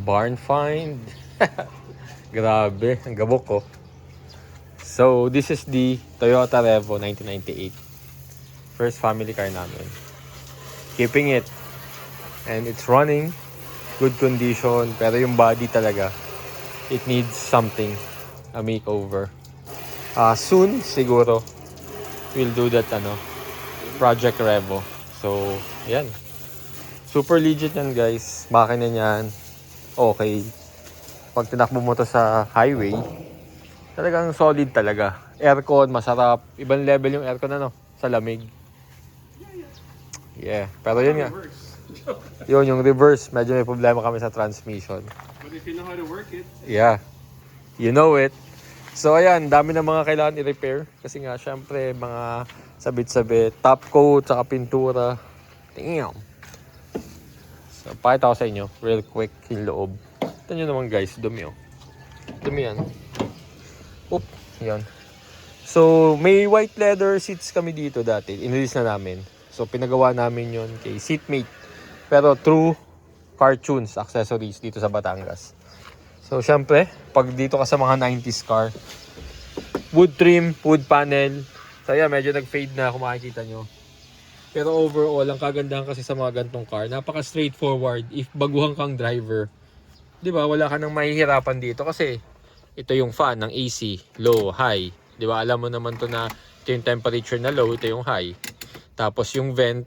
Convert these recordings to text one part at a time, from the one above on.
Barn find. Grabe, ang gabok ko. So, this is the Toyota Revo 1998. First family car namin. Keeping it. And it's running. Good condition. Pero yung body talaga, it needs something. A makeover. Soon, siguro, we'll do that, Project Revo. So, yan. Super legit yan, guys. Makina niyan. Okay. Pag tinakbo mo to sa highway, talagang solid talaga. Aircon, masarap. Ibang level yung aircon, sa lamig. Yeah. Pero yun nga. Yun, yung reverse. Medyo may problema kami sa transmission. But if you know how to work it. Yeah. You know it. So, ayan. Dami na mga kailangan i-repair. Kasi nga, syempre, mga sabit-sabit. Top coat, saka pintura. Damn. So, pakita ko sa inyo. Real quick yung loob. Ito nyo naman, guys. Dumi, Dumi yan. Oop. Yan. So, may white leather seats kami dito dati. In-release na namin. So, pinagawa namin yon kay seatmate. Pero through Cartunes accessories dito sa Batangas. So, syempre, pag dito ka sa mga 90s car, wood trim, wood panel. So, yeah, medyo nag-fade na kung makikita nyo. Pero overall, ang kagandahan kasi sa mga gantong car, napaka-straightforward if baguhan kang driver. 'Di ba? Wala ka nang mahihirapan dito kasi ito yung fan ng AC, low, high. 'Di ba? Alam mo naman to na ito yung temperature na low, ito yung high. Tapos yung vent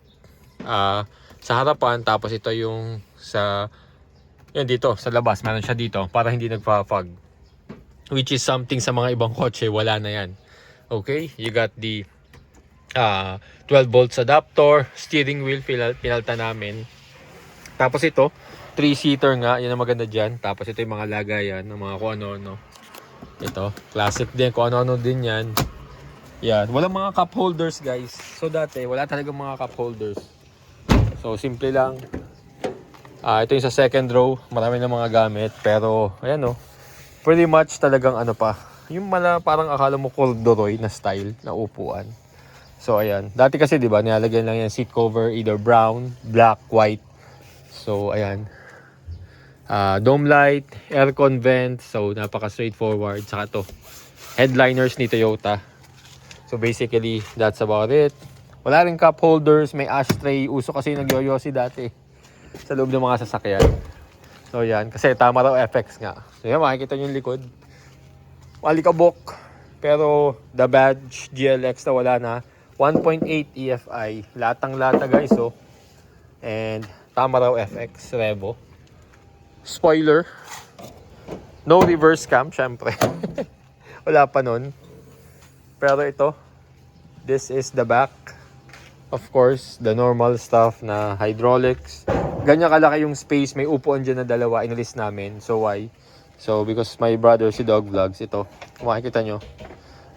sa harapan, tapos ito yung sa yan dito sa labas, meron siya dito para hindi nagfa-fog. Which is something sa mga ibang kotse, wala na yan. Okay? You got the 12 volts adapter, steering wheel pinalta namin. Tapos ito 3-seater nga, yan ang maganda dyan. Tapos ito yung mga lagayan ng mga kung ano-ano. Ito, classic din, kung ano-ano din yan. Yan, walang mga cup holders, guys. So dati, wala talagang mga cup holders. So simple lang. Ito yung sa second row, marami na mga gamit. Pero, ayan pretty much talagang pa. Yung parang akala mo corduroy na style, na upuan. So ayan, dati kasi 'di ba, nilalagyan lang yan seat cover, either brown, black, white. So ayan. Dome light, aircon vent, so napaka straightforward. Saka to, headliners ni Toyota. So basically, that's about it. Wala rin cup holders, may ashtray. Uso kasi nagyoyosi dati sa loob ng mga sasakyan. So yan, kasi tama raw FX nga. So yan, makikita nyo yung likod. Malikabok. Pero the badge GLX na wala na. 1.8 EFI. Latang-lata, guys, And tama raw FX Revo. Spoiler. No reverse cam, syempre. Wala pa nun. Pero ito, this is the back. Of course, the normal stuff na hydraulics. Ganyan kalaki yung space. May upuan dyan na dalawa. Inalis namin. So, why? So, because my brother, si Dog Vlogs, ito. Kung makikita nyo.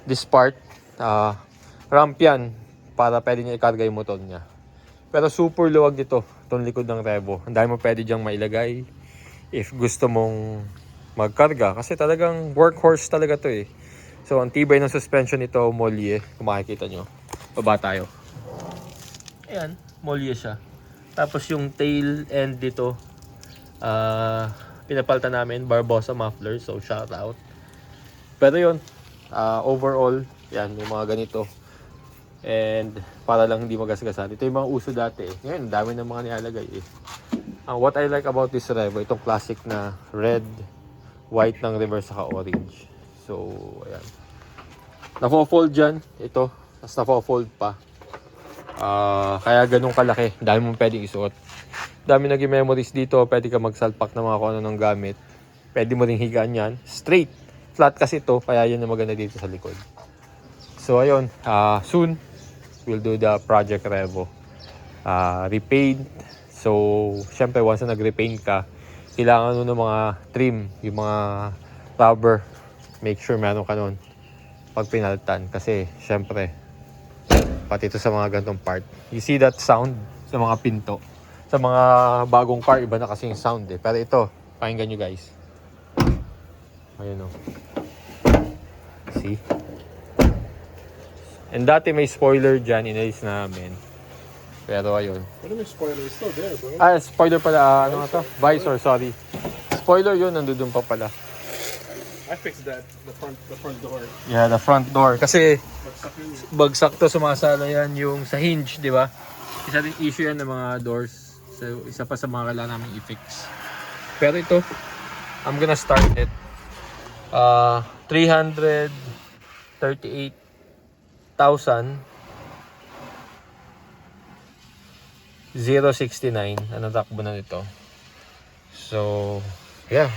This part, ramp yan. Para pwede niya ikarga yung motor niya. Pero super luwag dito. Itong likod ng Revo. Ang dami mo pwede dyang mailagay. If gusto mong magkarga. Kasi talagang workhorse talaga to . So, ang tibay ng suspension nito, Molye. Kung makikita nyo. Baba tayo. Ayan, Molye siya. Tapos yung tail end dito, pinapalta namin, Barbosa muffler. So, shout out. Pero yun, overall, yan, may mga ganito. And, para lang hindi magasgasan. Ito yung mga uso dati . Ngayon, dami ng mga nilalagay . What I like about this Revo, itong classic na red, white ng reverse saka orange. So, ayan. Nafo-fold dyan. Ito. Tapos nafo-fold pa. Kaya ganun kalaki. Dami mong pwedeng isuot. Dami naging memories dito. Pwede ka magsalpak ng mga kung ano ng gamit. Pwede mo ring higaan yan. Straight. Flat kasi ito. Kaya yun ang maganda dito sa likod. So, ayun. Soon, we'll do the Project Revo. Repaint. So, syempre, once na nag-repaint ka, kailangan mo ng mga trim, yung mga rubber. Make sure meron ka nun pag pinaltan. Kasi, syempre, pati ito sa mga gantong part. You see that sound sa mga pinto? Sa mga bagong car, iba na kasi yung sound . Pero ito, pakinggan nyo guys. Ayun . See? And dati may spoiler dyan, inalis namin. Pero ayun. What do you mean spoiler? It's still there, bro. Spoiler pala. Ano nga to? Visor, sorry. spoiler yun, nandun pa pala. I fixed that. The front door. Yeah, the front door. Kasi Bagsak yun. bagsak to, sumasala yan yung sa hinge, di ba? Isa rin issue yan ng mga doors. So, isa pa sa mga kailangan namin i-fix. Pero ito, I'm gonna start it. 338,069. Ano takbo na nito? So, yeah.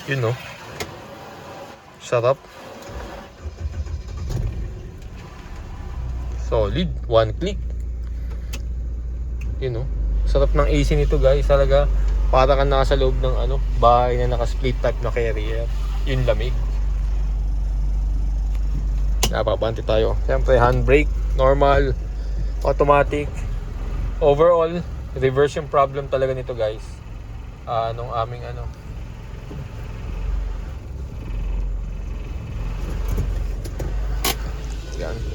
Yun no. Sarap. Solid. One click. Yun no. Sarap ng AC nito guys. Talaga para kang nasa loob ng bahay na naka-split type na carrier. Yun lamig. Napabante tayo. Siyempre handbrake. Normal. Automatic. Overall, reverse yung problem talaga nito guys. Nung aming yan.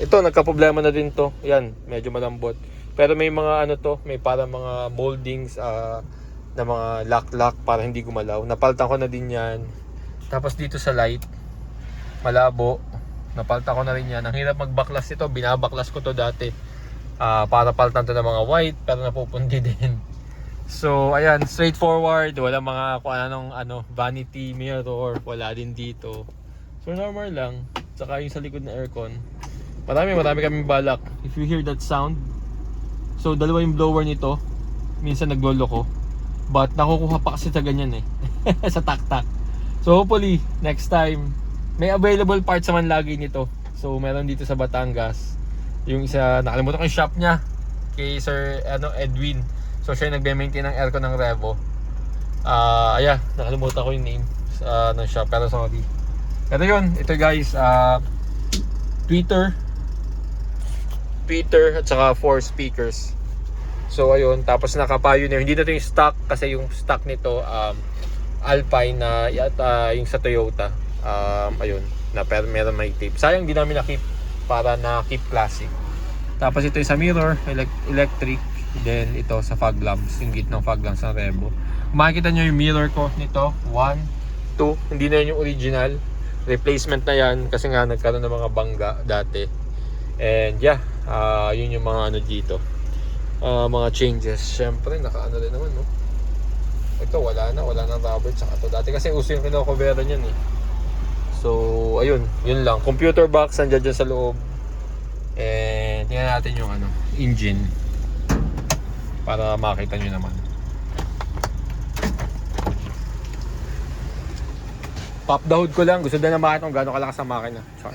Ito, nagka-problema na din to. Yan, medyo malambot. Pero may mga may para mga moldings na mga lock para hindi gumalaw. Napaltan ko na din yan. Tapos dito sa light, malabo. Napaltan ko na rin yan. Ang hirap magbaklas ito. Binabaklas ko to dati. Para paltan to ng mga white, pero napupundi din. So, ayan, straightforward. Wala mga kung anong vanity mirror. Wala din dito. So, normal lang. Tsaka yung sa likod na aircon. Marami kaming balak. If you hear that sound, so dalawa yung blower nito. Minsan nagloloko. But nakukuha pa kasi sa ganyan sa tak-tak. So hopefully, next time, may available parts naman lagi nito. So meron dito sa Batangas. Yung isa, nakalimutan ko yung shop niya. Kay Sir Edwin. So siya yung nagbe-maintain ng aircon ng Revo. Nakalimutan ko yung name ng shop. Pero sorry. Pero yun, ito guys, tweeter at saka 4 speakers. So ayun, tapos naka-Pioneer. Hindi na ito yung stock kasi yung stock nito Alpine na yata yung sa Toyota. Ayun, na pero meron may tape. Sayang di namin na-keep para na-keep classic. Tapos ito yung sa mirror, electric. Then ito sa fog lamps, yung gitnang fog lamps ng Revo. Makikita nyo yung mirror ko nito, 1, 2. Hindi na yun yung original. Replacement na yan kasi nga nagkaroon ng mga bangga dati. And yeah, yun yung mga dito. Mga changes. Syempre, naka rin naman, no? Ito, wala nang rubber tsaka to. Dati kasi uso yung kinokobera niyan So, ayun, yun lang. Computer box, nandiyan dyan sa loob. And tingnan natin yung engine. Para makita nyo naman. Pop the hood ko lang. Gusto na makita kung gano'ng kalakas ang makina. Char.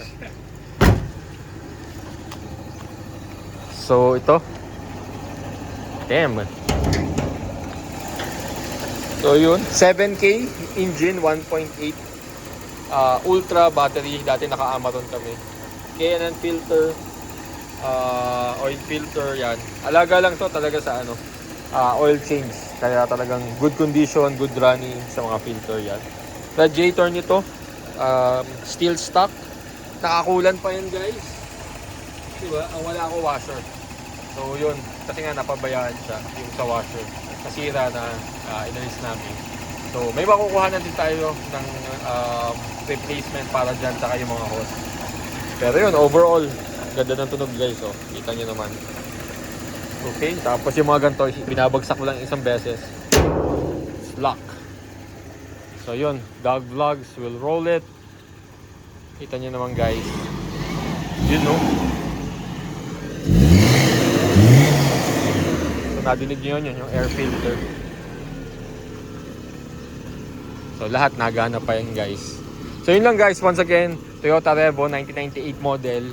So, ito. Damn. So, yun. 7K engine, 1.8. Ultra battery. Dati naka-Amaron kami. K&N filter. Oil filter. Yan. Alaga lang to talaga sa oil change. Kaya talagang good condition, good running sa mga filter yan. Radiator nito. Steel stock. Nakakulan pa yan guys. Diba? Ang wala ako washer. So yun, kasi nga napabayaan siya yung sa washer. Nasira na inalis namin. So may makukuha na din tayo ng replacement para dyan saka yung mga hose. Pero yun, overall, ganda ng tunog guys. So, kita nyo naman. Okay, tapos yung mga ganito, binabagsak mo lang isang beses. Lock. So yun, Dog Vlogs will roll it. Kita nyo naman guys. Yun no. So nadinig nyo yun, yung air filter. So lahat nagana pa yan guys. So yun lang guys, once again, Toyota Revo 1998 model,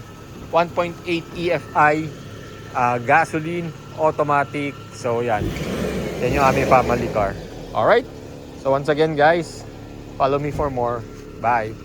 1.8 EFI, gasoline, automatic. So yan. Yan yung aming family car. Alright? So once again guys, follow me for more. Bye!